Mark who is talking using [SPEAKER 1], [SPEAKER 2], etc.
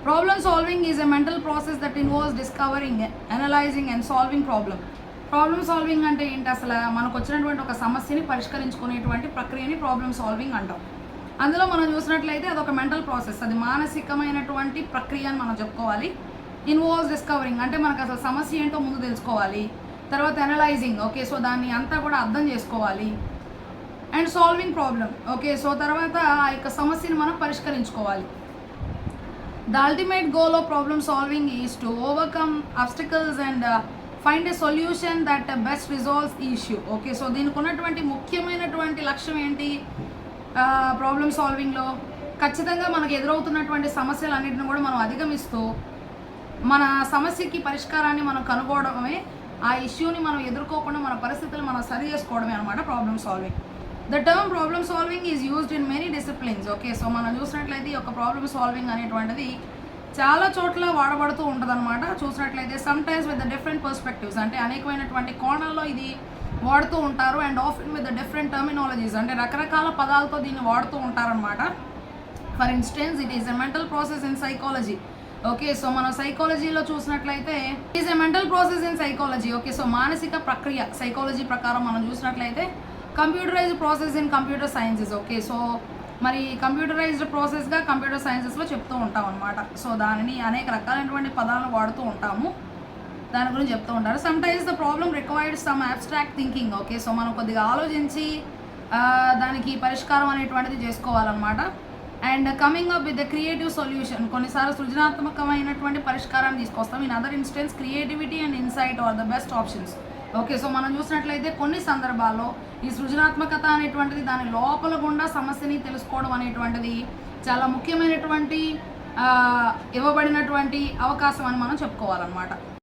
[SPEAKER 1] Problem solving is a mental process that involves discovering, analysing and solving problem. Problem solving అంటే ఏంటి? అసలు మనకు వచ్చినటువంటి ఒక సమస్యని పరిష్కరించుకునేటువంటి ప్రక్రియని ప్రాబ్లమ్ సాల్వింగ్ అంటాం. అందులో మనం చూసినట్లయితే అదొక మెంటల్ ప్రాసెస్, అది మానసికమైనటువంటి ప్రక్రియ అని మనం చెప్పుకోవాలి. ఇన్వాల్వ్స్ డిస్కవరింగ్ అంటే మనకు అసలు సమస్య ఏంటో ముందు తెలుసుకోవాలి, తర్వాత అనలైజింగ్, ఓకే, సో దాన్ని అంతా కూడా అర్థం చేసుకోవాలి, and solving problem, okay, so తర్వాత ఆ యొక్క సమస్యని మనం పరిష్కరించుకోవాలి. The ultimate goal of problem solving is to overcome obstacles and find a solution that best resolves the issue. Okay, so దీనికి ఉన్నటువంటి ముఖ్యమైనటువంటి లక్ష్యం ఏంటి? ప్రాబ్లమ్ సాల్వింగ్లో ఖచ్చితంగా మనకు ఎదురవుతున్నటువంటి సమస్యలన్నింటిని కూడా మనం అధిగమిస్తూ మన సమస్యకి పరిష్కారాన్ని మనం కనుగొనడమే, ఆ ఇష్యూని మనం ఎదుర్కోకుండా మన పరిస్థితులు మనం సరి చేసుకోవడమే అనమాట problem solving. The term problem solving is used in many disciplines. Okay, so మనం చూసినట్లయితే ఈ యొక్క ప్రాబ్లమ్ సాల్వింగ్ అనేటువంటిది చాలా చోట్ల వాడబడుతూ ఉంటుంది అనమాట. చూసినట్లయితే sometimes with the different perspectives, అంటే అనేకమైనటువంటి కోణాల్లో ఇది వాడుతూ ఉంటారు. And often with the different terminologies, అంటే రకరకాల పదాలతో దీన్ని వాడుతూ ఉంటారనమాట. For instance it is a mental process in psychology. Okay, so మనం సైకాలజీలో చూసినట్లయితే it is a mental process in psychology. Okay, so మానసిక ప్రక్రియ సైకాలజీ ప్రకారం మనం చూసినట్లయితే computerized process in computer sciences. Okay, so మరి కంప్యూటరైజ్డ్ ప్రాసెస్గా కంప్యూటర్ సైన్సెస్లో చెప్తూ ఉంటాం అనమాట. సో దానిని అనేక రకాలైనటువంటి పదాలను వాడుతూ ఉంటాము, దాని గురించి చెప్తూ ఉంటారు. Sometimes the problem required some abstract thinking. Okay, so మనం కొద్దిగా ఆలోచించి దానికి పరిష్కారం అనేటువంటిది చేసుకోవాలన్నమాట. And coming up with the creative solution, కొన్నిసార్లు సృజనాత్మకమైనటువంటి పరిష్కారాన్ని తీసుకొస్తాం. In other instance creativity and insight are the best options. Okay, so మనం చూసినట్లయితే కొన్ని సందర్భాల్లో ఈ సృజనాత్మకత అనేటువంటిది దాని లోపల గుండా సమస్యని తెలుసుకోవడం అనేటువంటిది చాలా ముఖ్యమైనటువంటి ఇవ్వబడినటువంటి అవకాశం అని మనం చెప్పుకోవాలన్నమాట.